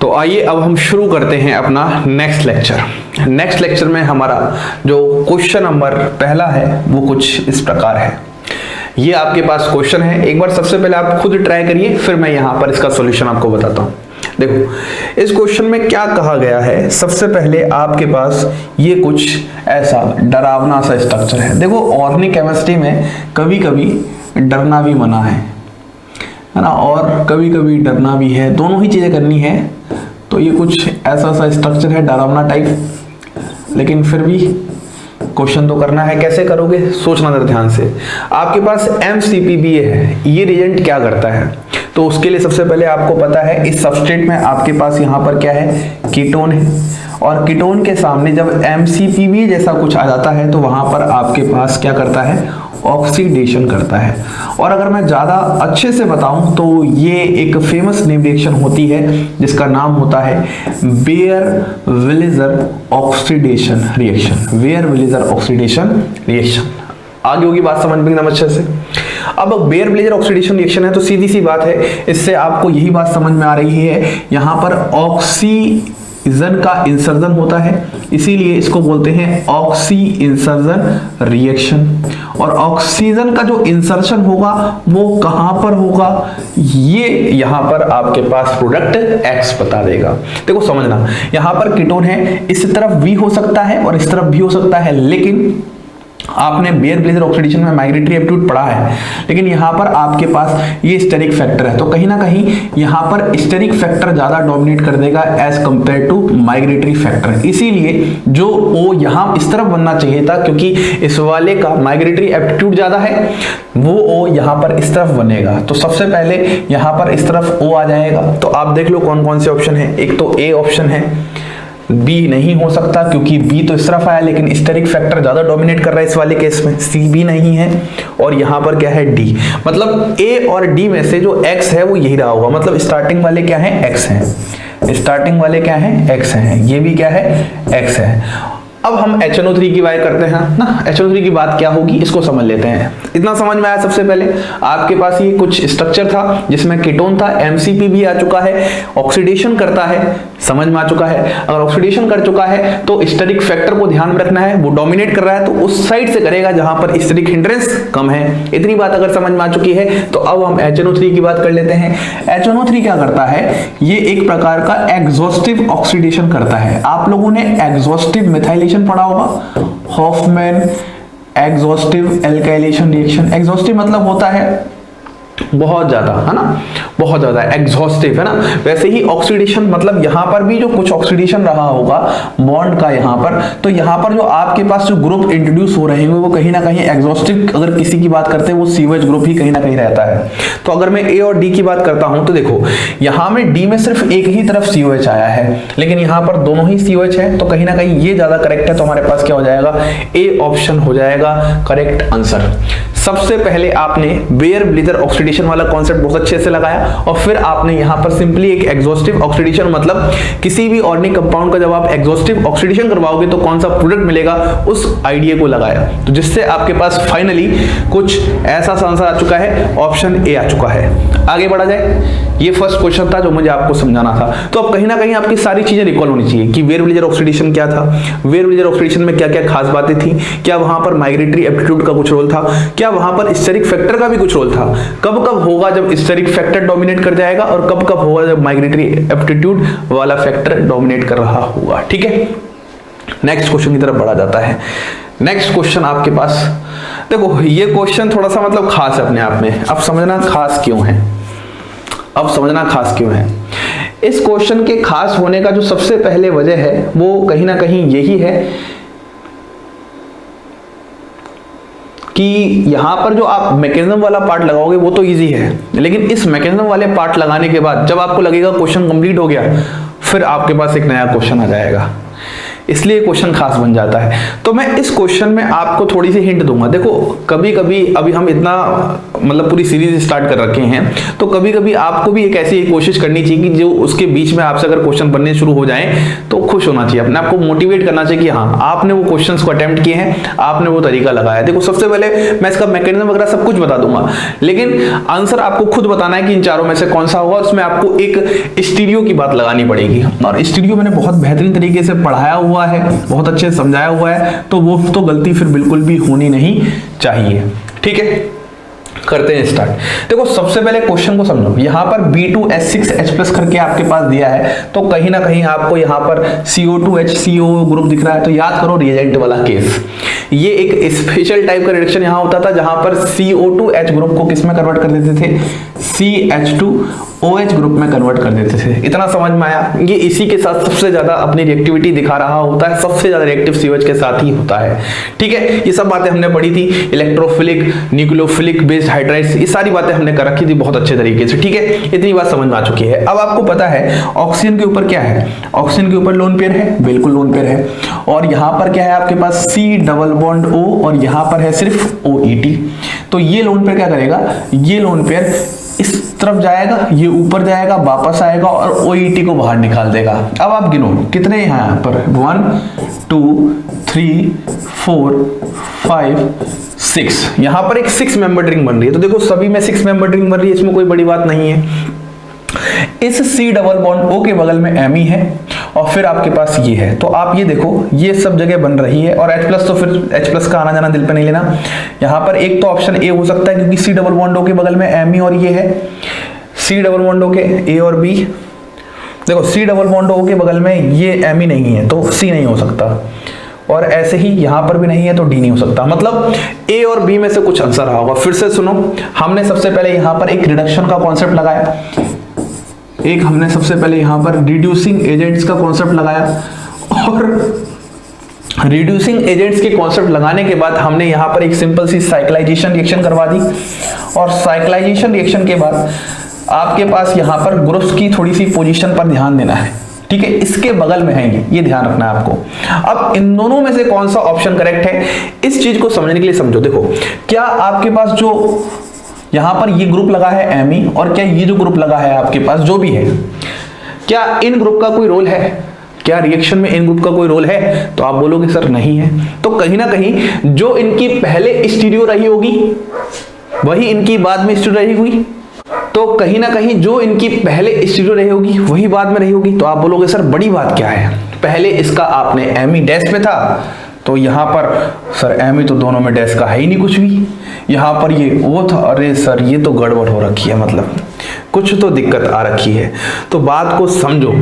तो आइए अब हम शुरू करते हैं अपना नेक्स्ट लेक्चर। नेक्स्ट लेक्चर में हमारा जो क्वेश्चन नंबर पहला है वो कुछ इस प्रकार है। ये आपके पास क्वेश्चन है, एक बार सबसे पहले आप खुद ट्राई करिए, फिर मैं यहाँ पर इसका सॉल्यूशन आपको बताता हूँ। देखो इस क्वेश्चन में क्या कहा गया है। सबसे पहले आपके पास ये कुछ ऐसा डरावना सा स्ट्रक्चर है। देखो ऑर्गेनिक केमिस्ट्री में कभी कभी डरना भी मना है ना, और कभी कभी डरना भी है, दोनों ही चीजें करनी है। तो ये कुछ ऐसा सा स्ट्रक्चर है डरावना टाइप, लेकिन फिर भी क्वेश्चन तो करना है। कैसे करोगे सोचना जरा ध्यान से। आपके पास MCPBA है, ये रिएजेंट क्या करता है? तो उसके लिए सबसे पहले आपको पता है इस सबस्ट्रेट में आपके पास यहाँ पर क्या है, कीटोन है, और कीटोन के सामने जब MCPBA जैसा कुछ आ जाता है तो वहां पर आपके पास क्या करता है, ऑक्सीडेशन करता है। और अगर मैं ज्यादा अच्छे से बताऊं तो ये एक फेमस रिएक्शन होती है जिसका नाम होता है bear-villager oxidation reaction. Bear-villager oxidation reaction. आगे होगी बात समझ में एकदम अच्छे से। अब बेयर-विलेजर ऑक्सीडेशन रिएक्शन है तो सीधी सी बात है, इससे आपको यही बात समझ में आ रही है, यहाँ पर ऑक्सीजन का इंसर्जन होता है, इसीलिए इसको बोलते हैं ऑक्सी इंसर्जन रिएक्शन। और ऑक्सीजन का जो इंसर्शन होगा वो कहां पर होगा, ये यहां पर आपके पास प्रोडक्ट X बता देगा। देखो समझना, यहां पर कीटोन है, इस तरफ भी हो सकता है और इस तरफ भी हो सकता है, लेकिन आपने बेयर-विलेजर ऑक्सीडेशन में माइग्रेटरी एप्टीट्यूड पढ़ा है, लेकिन यहाँ पर आपके पास ये स्टेरिक फैक्टर है, तो कहीं ना कहीं यहाँ पर स्टेरिक फैक्टर ज्यादा डोमिनेट कर देगा as compared to migratory factor. इसीलिए जो O यहाँ इस तरफ बनना चाहिए था, क्योंकि इस वाले का माइग्रेटरी एप्टीट्यूड ज्यादा है, वो O यहाँ पर इस तरफ बनेगा। तो सबसे पहले यहाँ पर इस तरफ O आ जाएगा। तो आप देख लो कौन कौन से ऑप्शन है। एक तो A ऑप्शन है, B नहीं हो सकता क्योंकि B तो इस तरफ आया, लेकिन स्टेरिक फैक्टर ज्यादा डोमिनेट कर रहा है इस वाले केस में। C भी नहीं है, और यहाँ पर क्या है D। मतलब A और D में से जो X है वो यही रहा होगा। मतलब स्टार्टिंग वाले क्या है, X है। स्टार्टिंग वाले क्या है, X है। ये भी क्या है, X है। अब हम HNO3 की बात करते हैं ना। HNO3 की बात क्या होगी इसको समझ लेते हैं। इतना समझ में आया। सबसे पहले आपके पास ये कुछ स्ट्रक्चर था जिसमें कीटोन था, MCP आ चुका है, ऑक्सीडेशन करता है, समझ में आ चुका है। अगर ऑक्सीडेशन कर चुका है तो स्टेरिक फैक्टर को ध्यान में रखना है, वो डोमिनेट कर रहा है तो उस साइड से करेगा जहां पर स्टेरिक हिंड्रेंस कम है। इतनी बात अगर समझ में आ चुकी है तो अब हम HNO3 की बात कर लेते हैं। HNO3 क्या करता है, ये एक प्रकार का एग्जॉस्टिव ऑक्सीडेशन करता है। आप लोगों ने एग्जॉस्टिव मिथाइलेशन पढ़ा होगा, Hofmann exhaustive alkylation reaction. Exhaustive मतलब होता है बहुत ज्यादा, है ना, बहुत ज्यादा एग्जॉस्टिव, है ना। वैसे ही ऑक्सीडेशन मतलब यहाँ पर भी जो कुछ ऑक्सीडेशन रहा होगा बॉन्ड का यहाँ पर, तो यहाँ पर जो आपके पास जो ग्रुप इंट्रोड्यूस हो रहे हैं वो कहीं ना कहीं एग्जॉस्टिव, अगर किसी की बात करते हैं वो सीवेज ग्रुप ही कहीं ना कहीं रहता है। तो अगर मैं A और D की बात करता हूं तो देखो यहाँ में D में सिर्फ एक ही तरफ COH आया है, लेकिन यहाँ पर दोनों ही COH है, तो कहीं ना कहीं ये ज्यादा करेक्ट है। तो हमारे पास क्या हो जाएगा, A ऑप्शन हो जाएगा करेक्ट आंसर। सबसे पहले आपने बेयर-विलेजर ऑक्सीडेशन वाला कॉन्सेप्ट बहुत अच्छे से लगाया, और फिर आपने यहाँ पर सिंपली एक एग्जॉस्टिव ऑक्सीडेशन, मतलब किसी भी ऑर्गेनिक कंपाउंड का जब आप एग्जॉस्टिव ऑक्सीडेशन करवाओगे तो कौन सा प्रोडक्ट मिलेगा, उस आइडिया को लगाया। तो जिससे आपके पास फाइनली कुछ ऐसा आंसर आ चुका है, ऑप्शन A आ चुका है। आगे बढ़ा जाए। ये फर्स्ट क्वेश्चन था जो मुझे आपको समझाना था। तो अब कहीं ना कहीं आपकी सारी चीजें रिकॉल होनी चाहिए कि बेयर-विलेजर ऑक्सीडेशन क्या था, बेयर-विलेजर ऑक्सीडेशन में क्या क्या खास बातें थी, क्या वहां पर माइग्रेटरी एप्टीट्यूड का कुछ रोल था, क्या वहां पर स्टेरिक फैक्टर का भी कुछ रोल था, कब कब होगा जब स्टेरिक फैक्टर डोमिनेट कर जाएगा, और कब कब होगा जब माइग्रेटरी एप्टीट्यूड वाला फैक्टर डोमिनेट कर रहा होगा। ठीक है, नेक्स्ट क्वेश्चन की तरफ बढ़ा जाता है। नेक्स्ट क्वेश्चन आपके पास देखो, ये क्वेश्चन थोड़ा सा मतलब खास है अपने आप में। अब समझना खास क्यों है, अब समझना खास क्यों है। इस क्वेश्चन के खास होने का जो सबसे पहले वजह है वो कहीं ना कहीं यही है कि यहां पर जो आप मैकेनिज्म वाला पार्ट लगाओगे वो तो इजी है, लेकिन इस मैकेनिज्म वाले पार्ट लगाने के बाद जब आपको लगेगा क्वेश्चन कंप्लीट हो गया, फिर आपके पास एक नया क्वेश्चन आ जाएगा। इसलिए क्वेश्चन खास बन जाता है। तो मैं इस क्वेश्चन में आपको थोड़ी सी हिंट दूंगा। देखो कभी कभी अभी हम इतना मतलब पूरी सीरीज स्टार्ट कर रखे हैं, तो कभी कभी आपको भी एक ऐसी कोशिश करनी चाहिए कि जो उसके बीच में आपसे अगर क्वेश्चन बनने शुरू हो जाएं तो खुश होना चाहिए, अपने आपको मोटिवेट करना चाहिए कि हाँ आपने वो क्वेश्चंस को अटेम्प्ट किए हैं, आपने वो तरीका लगाया। देखो सबसे पहले मैं इसका मैकेनिज्म वगैरह सब कुछ बता दूंगा, लेकिन आंसर आपको खुद बताना है कि इन चारों में से कौन सा होगा। उसमें आपको एक स्टीरियो की बात लगानी पड़ेगी, और स्टीरियो मैंने बहुत बेहतरीन तरीके से पढ़ाया हुआ है, बहुत अच्छे से समझाया हुआ है, तो वो तो गलती फिर बिल्कुल भी होनी नहीं चाहिए। ठीक है, करते हैं स्टार्ट। देखो सबसे पहले क्वेश्चन को समझो। यहाँ पर B2H6H+ करके आपके पास दिया है, तो कहीं ना कहीं आपको यहाँ पर CO2H CO ग्रुप दिख रहा है, तो याद करो रिएजेंट वाला केस। ये एक स्पेशल टाइप का रिएक्शन यहाँ होता था जहां पर CO2H ग्रुप को किस में कन्वर्ट कर देते थे, CH2OH ग्रुप में कन्वर्ट कर देते थे। इतना समझ में आया। ये इसी के साथ सबसे ज्यादा अपनी रिएक्टिविटी दिखा रहा होता है, सबसे ज्यादा रिएक्टिव COH के साथ ही होता है। ठीक है, ये सब बातें हमने पढ़ी थी, इलेक्ट्रोफिलिक, न्यूक्लियोफिलिक बेस्ड हाइड्राइड्स, ये सारी बातें हमने कर रखी थी बहुत अच्छे तरीके से। ठीक है, इतनी बात समझ में आ चुकी है। अब आपको पता है ऑक्सीजन के ऊपर क्या है, ऑक्सीजन के ऊपर लोन पेयर है, बिल्कुल लोन पेयर है, और यहां पर क्या है आपके पास C डबल बॉन्ड O, और यहां पर है सिर्फ OET। तो ये लोन पेयर क्या करेगा, ये लोन पेयर इस तरफ जाएगा, ये ऊपर जाएगा, वापस आएगा और OET को बाहर निकाल देगा। अब आप गिनो कितने हैं यहाँ पर, 1 2 3 4 5 6, यहाँ पर एक 6 मेंबर रिंग बन रही है। तो देखो सभी में 6 मेंबर रिंग बन रही है, इसमें कोई बड़ी बात नहीं है। इस C डबल बॉन्ड O के बगल में Me है, और फिर आपके पास ये है। तो आप ये देखो ये सब जगह बन रही है, और H+ तो फिर H+ का आना जाना दिल पे नहीं लेना। यहाँ पर एक तो ऑप्शन A हो सकता है, क्योंकि C डबल बॉन्ड O के बगल में Me और ये है, C डबल बॉन्ड O के A और B। देखो C डबल बॉन्ड O के बगल में ये Me नहीं है, तो C नहीं हो सकता, और ऐसे ही यहां पर भी नहीं है, तो डी नहीं हो सकता। मतलब A और B में से कुछ आंसर रहा होगा। फिर से सुनो, हमने सबसे पहले यहां पर एक रिडक्शन का कॉन्सेप्ट लगाया, एक हमने सबसे पहले यहां पर रिड्यूसिंग एजेंट्स का कॉन्सेप्ट लगाया, और रिड्यूसिंग एजेंट्स के कॉन्सेप्ट लगाने के बाद हमने यहां पर एक सिंपल सी साइक्लाइजेशन रिएक्शन करवा दी, और साइक्लाइजेशन रिएक्शन के बाद आपके पास यहां पर ग्रुप्स की थोड़ी सी पोजीशन पर ध्यान देना है। ठीक है, इसके बगल में है ये ध्यान रखना है आपको। अब इन दोनों में से कौन सा ऑप्शन करेक्ट है, इस चीज को समझने के लिए समझो। देखो क्या आपके पास जो यहां पर ये ग्रुप लगा है Me, और क्या ये जो ग्रुप लगा है आपके पास जो भी है, क्या इन ग्रुप का कोई रोल है, क्या रिएक्शन में इन ग्रुप का कोई रोल है? तो आप बोलोगे सर नहीं है। तो कहीं ना कहीं जो इनकी पहले स्टीरियो रही होगी वही इनकी बाद में स्टीरियो रही हुई, तो कहीं ना कहीं जो इनकी पहले स्टीरियो रही होगी वही बाद में रही होगी। तो आप बोलोगे सर बड़ी बात क्या है, पहले इसका आपने Me डैश में था, तो यहां पर सर Me तो दोनों में डैश का है ही नहीं कुछ भी, यहां पर ये वो था, अरे सर ये तो गड़बड़ हो रखी है, मतलब कुछ तो दिक्कत आ रखी है। तो बात को समझो।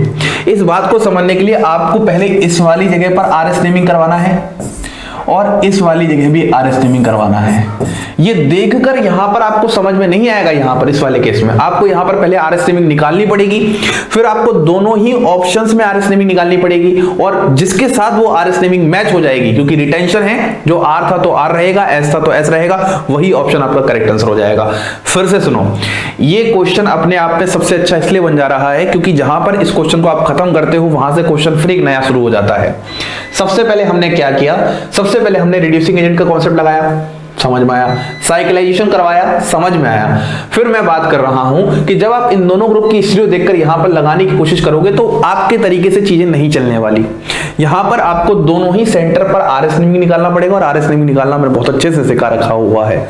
इस बात को समझने के लिए आपको पहले इस वाली जगह पर RS नेमिंग करवाना है, और इस वाली जगह भी RS नेमिंग करवाना है। ये देखकर यहां पर आपको समझ में नहीं आएगा, यहां पर इस वाले केस में आपको यहां पर पहले RS नेमिंग निकालनी पड़ेगी, फिर आपको दोनों ही ऑप्शंस में RS नेमिंग निकालनी पड़ेगी, और जिसके साथ वो RS नेमिंग मैच हो जाएगी, क्योंकि रिटेंशन है, जो R था तो R रहेगा, S था तो S रहेगा, वही ऑप्शन आपका करेक्ट आंसर हो जाएगा। फिर से सुनो, ये क्वेश्चन अपने आप में सबसे अच्छा इसलिए बन जा रहा है क्योंकि जहां पर इस क्वेश्चन को आप खत्म करते हो वहां से क्वेश्चन फिर एक नया शुरू हो जाता है। सबसे पहले हमने क्या किया, सबसे पहले हमने रिड्यूसिंग एजेंट का कॉन्सेप्ट लगाया, समझ में आया, साइक्लाइजेशन करवाया, समझ में आया। फिर मैं बात कर रहा हूं कि जब आप इन दोनों ग्रुप की स्टीरियो देखकर यहां पर लगाने की कोशिश करोगे तो आपके तरीके से चीजें नहीं चलने वाली। यहां पर आपको दोनों ही सेंटर पर RS नेमिंग निकालना पड़ेगा, और RS नेमिंग निकालना मैंने बहुत अच्छे से सिखा रखा हुआ है।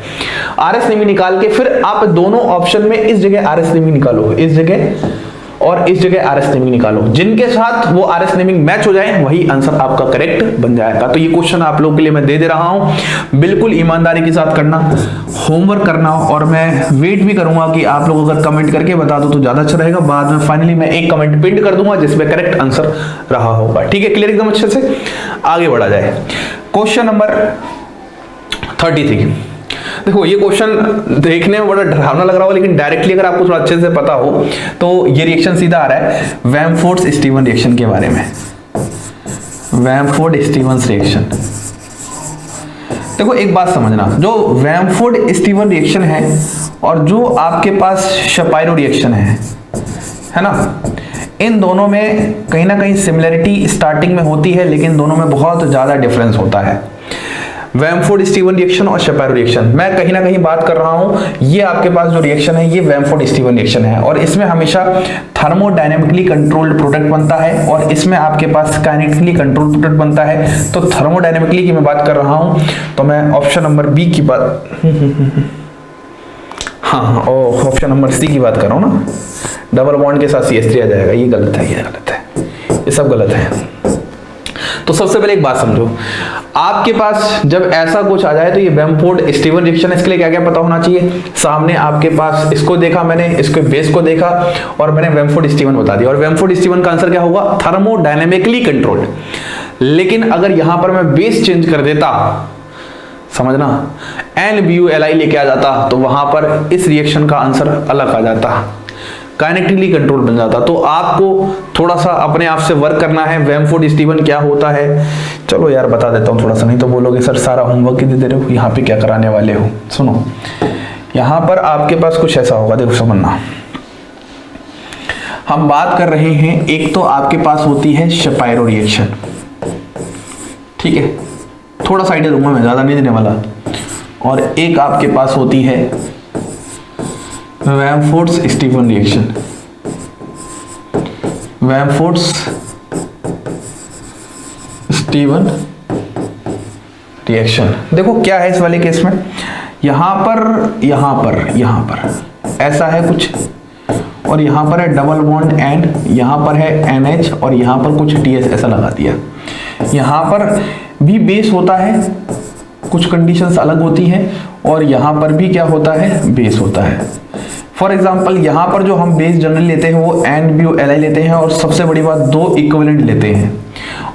RS नेमिंग निकाल के फिर आप दोनों ऑप्शन में इस जगह RS नेमिंग निकालो, इस जगह और इस जगह RS नेमिंग निकालो, जिनके साथ वो RS नेमिंग मैच हो जाए वही आंसर आपका करेक्ट बन जाएगा। तो ये क्वेश्चन आप लोगों के लिए मैं दे रहा हूं, बिल्कुल ईमानदारी के साथ करना, होमवर्क करना, और मैं वेट भी करूंगा कि आप लोग अगर कमेंट करके बता दो तो ज्यादा अच्छा रहेगा। बाद में फाइनली मैं एक कमेंट पिन कर दूंगा जिसमें करेक्ट आंसर रहा होगा। ठीक है, क्लियर एकदम अच्छे से, आगे बढ़ा जाए। Question number 33। देखो ये क्वेश्चन देखने में बड़ा डरावना लग रहा हो, लेकिन डायरेक्टली अगर आपको थोड़ा अच्छे से पता हो तो ये रिएक्शन सीधा आ रहा है वैमफोर्ड स्टीवन रिएक्शन के बारे में। वैमफोर्ड स्टीवंस रिएक्शन, देखो एक बात समझना, जो वैमफोर्ड स्टीवन रिएक्शन है और जो आपके पास शपाइरो रिएक्शन है ना, इन दोनों में कहीं ना कहीं सिमिलरिटी स्टार्टिंग में होती है, लेकिन दोनों में बहुत ज़्यादा डिफरेंस होता है। वैमफोर्ड स्टीवन रिएक्शन और शेपारो रिएक्शन, मैं कहीं ना कहीं बात कर रहा हूं, ये आपके पास जो रिएक्शन है ये वैमफोर्ड स्टीवन रिएक्शन है, और इसमें हमेशा थर्मोडायनेमिकली कंट्रोल्ड प्रोडक्ट बनता है, और इसमें आपके पास काइनेटिकली कंट्रोल्ड प्रोडक्ट बनता है। तो थर्मोडायनेमिकली की मैं बात कर रहा हूं, तो मैं ऑप्शन नंबर बी की बात हाँ ऑप्शन नंबर सी की बात कर रहा हूँ ना, डबल बॉन्ड के साथ CH3 आ जाएगा, ये गलत है, ये गलत है, ये सब गलत है। तो सबसे पहले एक बात समझो, आपके पास जब ऐसा कुछ आ जाए तो ये वैमफोर्ड स्टीवन रिएक्शन है, इसके लिए क्या क्या पता होना चाहिए। सामने आपके पास इसको देखा मैंने, इसके बेस को देखा, और मैंने वैमफोर्ड स्टीवन बता दिया, और वैमफोर्ड स्टीवन का आंसर क्या होगा, थर्मोडायनेमिकली कंट्रोल्ड। लेकिन अगर यहां पर मैं बेस चेंज कर देता, समझना, NBuLi लेके आ जाता, तो वहां पर इस रिएक्शन का आंसर अलग आ जाता, काइनेटिकली कंट्रोल बन जाता। तो आपको थोड़ा सा अपने आप से वर्क करना है, वैमफोर्ड स्टीवन क्या होता है। चलो यार बता देता हूँ थोड़ा सा, नहीं तो बोलोगे सर सारा होमवर्क ही दे रहे हो, यहाँ पे क्या कराने वाले हो। सुनो, यहाँ पर आपके पास कुछ ऐसा होगा, देखो समझना, हम बात कर रहे हैं, एक तो आपके पास होती है शेपारो रिएक्शन, ठीक है, थोड़ा सा आइडिया दूंगा मैं, ज्यादा नहीं देने वाला, और एक आपके पास होती है वैमफोर्ड स्टीवन रिएक्शन। वैमफोर्ड स्टीवन रिएक्शन, देखो क्या है इस वाले केस में, यहां पर ऐसा है कुछ, और यहां पर है डबल बॉन्ड एंड, यहां पर है NH, और यहां पर कुछ TS ऐसा लगा दिया। यहां पर भी बेस होता है, कुछ कंडीशंस अलग होती हैं, और यहां पर भी क्या होता है, बेस होता है। फॉर एग्जाम्पल यहाँ पर जो हम बेस जनरल लेते हैं वो NBuLi लेते हैं, और सबसे बड़ी बात 2 इक्विवेलेंट लेते हैं,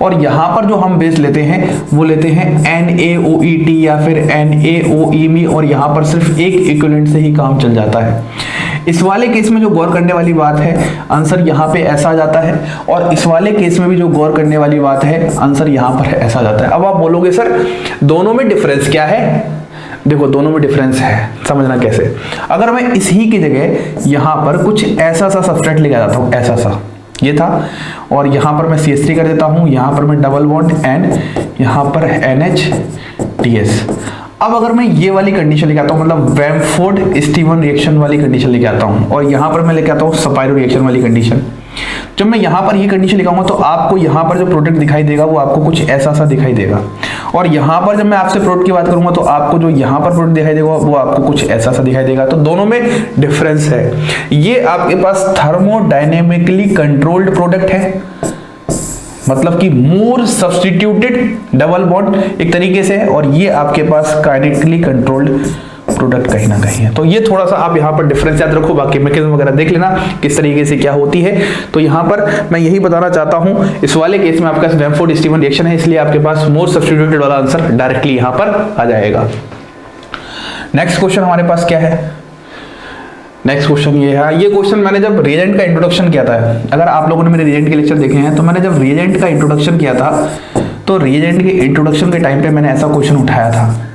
और यहाँ पर जो हम बेस लेते हैं वो लेते हैं NaOET या फिर NaOEme, और यहाँ पर सिर्फ एक इक्विवेलेंट से ही काम चल जाता है। इस वाले केस में जो गौर करने वाली बात है, आंसर यहाँ पे ऐसा आ जाता है, और इस वाले केस में भी जो गौर करने वाली बात है, आंसर यहाँ पर ऐसा आ जाता है। अब आप बोलोगे सर दोनों में डिफरेंस क्या है, देखो दोनों में डिफरेंस है, समझना कैसे। अगर मैं इसी की जगह यहाँ पर कुछ ऐसा सा सब्सट्रेट लेके आ जाता हूँ, ऐसा सा ये था, और यहाँ पर मैं CH3 कर देता हूँ, यहाँ पर मैं डबल बॉन्ड एंड यहाँ पर NH TS। अब अगर मैं ये वाली कंडीशन लेके आता हूँ, मतलब वैमफोर्ड स्टीवन रिएक्शन वाली कंडीशन लेके आता हूँ, और यहाँ पर मैं लेके आता हूँ शेपारो रिएक्शन वाली कंडीशन। जब मैं यहाँ पर ये कंडीशन लिखाऊंगा तो आपको यहाँ पर जो प्रोडक्ट दिखाई देगा वो आपको कुछ ऐसा सा दिखाई देगा, और यहाँ पर जब मैं आपसे प्रोडक्ट की बात करूंगा तो आपको जो यहाँ पर प्रोडक्ट दिखाई देगा वो आपको कुछ ऐसा सा दिखाई देगा। तो दोनों में डिफरेंस है। ये आपके पास थर्मोडायनेमिकली कंट्रोल्ड प्रोडक्ट है, मतलब कि मोर सब्स्टिट्यूटेड डबल बॉन्ड एक तरीके से है, और ये आपके पास काइनेटिकली कंट्रोल्ड प्रोडक्ट कहीं ना कहीं है। तो ये थोड़ा सा आप यहाँ पर डिफरेंस याद रखो, बाकी मैकेनिज्म वगैरह देख लेना किस तरीके से क्या होती है। तो यहाँ पर मैं यही बताना चाहता हूँ, इस वाले केस में आपके पास वैमफोर्ड स्टीवन रिएक्शन है, इसलिए आपके पास मोर सब्स्टिट्यूटेड वाला आंसर डायरेक्टली यहाँ पर आ जाएगा। नेक्स्ट क्वेश्चन हमारे पास क्या है, नेक्स्ट क्वेश्चन ये है। ये क्वेश्चन मैंने जब रिएजेंट का इंट्रोडक्शन किया था, अगर आप लोगों ने मेरे रिएजेंट के लेक्चर देखे हैं, तो मैंने जब रिएजेंट का इंट्रोडक्शन किया था तो रिएजेंट के इंट्रोडक्शन के टाइम पे मैंने ऐसा क्वेश्चन उठाया था,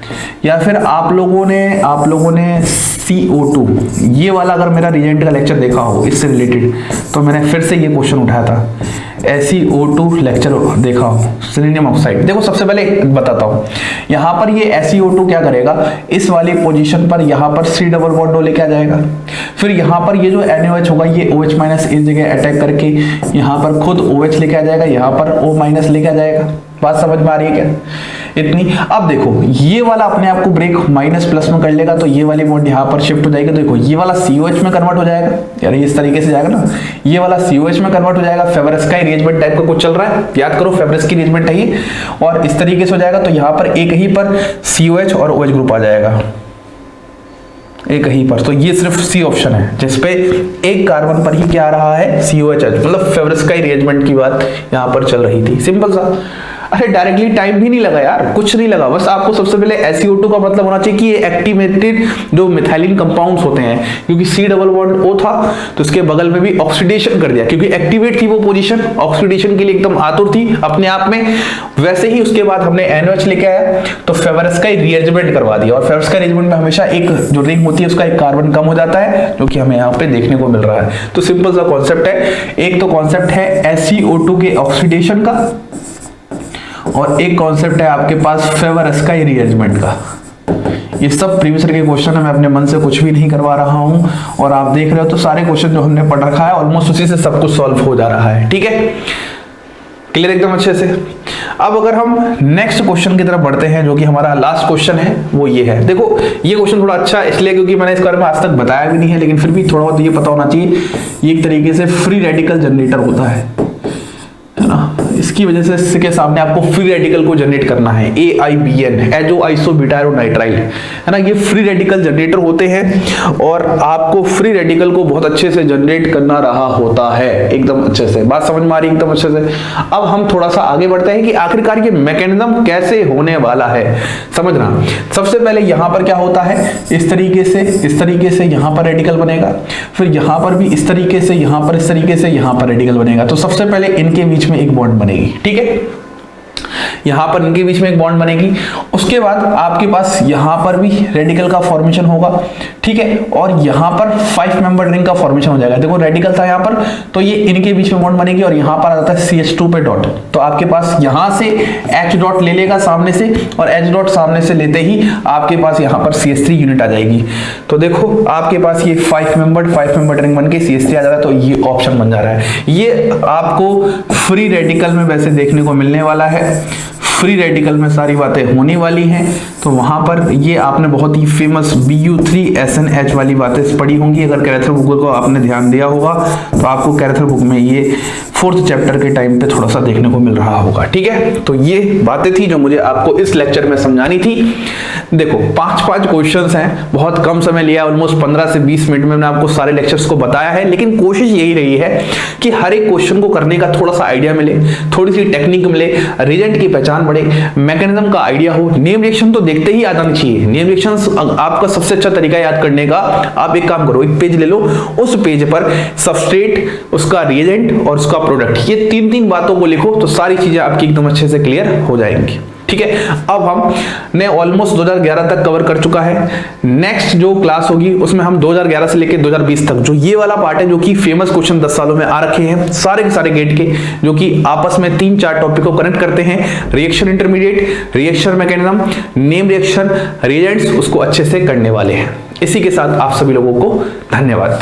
या फिर आप लोगों ने CO2 ये वाला अगर मेरा रिएजेंट का लेक्चर देखा हो इससे रिलेटेड, तो मैंने फिर से ये क्वेश्चन उठाया था। SiO2 लेक्चर देखा हो, सेलेनियम ऑक्साइड। देखो सबसे पहले बताता हूँ, यहाँ पर ये SiO2 क्या करेगा, इस वाली पोजीशन पर यहाँ पर C डबल बॉन्ड लेके आ जाएगा, फिर यहाँ पर ये जो NaOH होगा ये OH माइनस इस जगह अटैक करके यहाँ पर खुद OH लेके आ जाएगा, यहाँ पर O माइनस लेके आ जाएगा। बात समझ में आ रही है क्या इतनी? अब देखो ये वाला अपने आप को ब्रेक माइनस प्लस में कर लेगा, तो ये वाली बॉन्ड यहाँ पर शिफ्ट हो जाएगी, तो देखो ये वाला COH में कन्वर्ट हो जाएगा, यार इस तरीके से जाएगा ना, ये वाला COH में कन्वर्ट हो जाएगा। फेबरस का अरेंजमेंट टाइप का कुछ चल रहा है, याद करो फेबरस की अरेंजमेंट है ये, और इस तरीके से हो जाएगा। तो यहाँ पर एक ही पर COH और OH ग्रुप आ जाएगा, एक ही पर। तो ये सिर्फ C ऑप्शन है जिसपे एक कार्बन पर ही क्या आ रहा है, COH, मतलब फेबरस का अरेंजमेंट की बात यहाँ पर चल रही थी, सिंपल सा। अरे डायरेक्टली टाइम भी नहीं लगा यार, कुछ नहीं लगा, बस आपको सबसे पहले SiO2 का मतलब होना चाहिए कि ये एक्टिवेटेड जो मिथाइलिन कंपाउंड्स होते हैं, क्योंकि C डबल बॉन्ड O था तो उसके बगल में भी ऑक्सीडेशन कर दिया, क्योंकि एक्टिवेट थी वो पोजीशन, ऑक्सीडेशन के लिए एकदम आतुर थी अपने आप में। वैसे ही उसके बाद हमने NOH लेके आया तो फेवरस का रीअरेंजमेंट करवा दिया, और फेवरस का अरेंजमेंट में हमेशा एक जो रिंग होती है उसका एक कार्बन कम हो जाता है, जो कि हमें यहाँ पे देखने को मिल रहा है। तो सिंपल सा कॉन्सेप्ट है, एक तो कॉन्सेप्ट है SiO2 के ऑक्सीडेशन का, और एक कॉन्सेप्ट है आपके पास फेवरस का रीअरेंजमेंट का। ये सब प्रीवियस ईयर के क्वेश्चन है, मैं अपने मन से कुछ भी नहीं करवा रहा हूं, और आप देख रहे हो तो सारे क्वेश्चन जो हमने पढ़ रखा है ऑलमोस्ट उसी से सब कुछ सॉल्व हो जा रहा है। ठीक है, क्लियर एकदम अच्छे से। अब अगर हम नेक्स्ट क्वेश्चन की तरफ बढ़ते हैं, जो कि हमारा लास्ट क्वेश्चन है, वो ये है। देखो ये क्वेश्चन थोड़ा अच्छा है इसलिए क्योंकि मैंने इस बारे में आज तक बताया भी नहीं है, लेकिन फिर भी थोड़ा बहुत ये पता होना चाहिए। ये एक तरीके से फ्री रेडिकल जनरेटर होता है ना, इसकी वजह से इसके सामने आपको फ्री रेडिकल को जनरेट करना है, AIBN, एजो आइसोब्यूटाइल, है ना। ये फ्री रेडिकल जनरेटर होते हैं और आपको फ्री रेडिकल को बहुत अच्छे से जनरेट करना रहा होता है, एकदम अच्छे से। बात समझ में आ रही एकदम अच्छे से। अब हम थोड़ा सा आगे बढ़ते हैं कि आखिरकार ये मैकेनिज्म कैसे होने वाला है, समझना। सबसे पहले यहां पर क्या होता है, इस तरीके से यहां पर रेडिकल बनेगा, फिर यहां पर भी इस तरीके से, यहां पर इस तरीके से, यहां पर रेडिकल बनेगा। तो सबसे पहले इनके बीच में एक बॉन्ड बनेगी, ठीक है, यहां पर इनके बीच में एक बॉन्ड बनेगी। उसके बाद आपके पास यहां पर भी रेडिकल का फॉर्मेशन होगा, ठीक है, और यहां पर 5 मेंबर रिंग का फॉर्मेशन हो जाएगा। देखो रेडिकल था यहां पर, तो ये इनके बीच में बॉन्ड बनेगी और यहां पर आ जाता है CH2 पे डॉट। तो आपके पास यहां से H डॉट ले लेगा सामने से, और H डॉट सामने से लेते ही आपके पास यहां पर CH3 यूनिट आ जाएगी। तो देखो आपके पास ये 5 मेंबर रिंग बन के CH3 आ जा रहा है, तो ये ऑप्शन बन जा रहा है। ये आपको फ्री रेडिकल में वैसे देखने को मिलने वाला है, फ्री रेडिकल में सारी बातें होने वाली हैं। तो वहां पर ये आपने बहुत ही फेमस Bu3SNH वाली बातें पढ़ी होंगी, अगर कैरेक्टर बुक को आपने ध्यान दिया होगा तो आपको कैरेक्टर बुक में ये 4th चैप्टर के टाइम पे थोड़ा सा देखने को मिल रहा होगा, ठीक है। तो ये बातें थी जो मुझे आपको इस लेक्चर में समझानी थी। देखो 5 क्वेश्चंस हैं, बहुत कम समय लिया, ऑलमोस्ट 15 से 20 मिनट में मैंने आपको सारे लेक्चर्स को बताया है, लेकिन कोशिश यही रही है कि हर एक क्वेश्चन को करने का थोड़ा सा आइडिया मिले, थोड़ी सी टेक्निक मिले, रिजल्ट की पहचान बढ़े, मैकेनिज्म का आइडिया हो। नेम रिएक्शन तो देखते ही आना चाहिए, नेम रिएक्शन आपका सबसे अच्छा तरीका याद करने का। आप एक काम करो, एक पेज ले लो, उस पेज पर सबस्ट्रेट, उसका रिएजेंट और उसका प्रोडक्ट, ये 3 बातों को लिखो, तो सारी चीजें आपकी एकदम अच्छे से क्लियर हो जाएंगी, ठीक है। अब हमने ऑलमोस्ट 2011 तक कवर कर चुका है। नेक्स्ट जो क्लास होगी उसमें हम 2011 से लेकर 2020 तक जो ये वाला पार्ट है, जो कि फेमस क्वेश्चन 10 सालों में आ रखे हैं सारे के सारे गेट के, जो कि आपस में 3-4 टॉपिक को कनेक्ट करते हैं, reaction intermediate, reaction mechanism, name reaction, reagents, उसको अच्छे से करने वाले हैं। इसी के साथ आप सभी लोगों को धन्यवाद।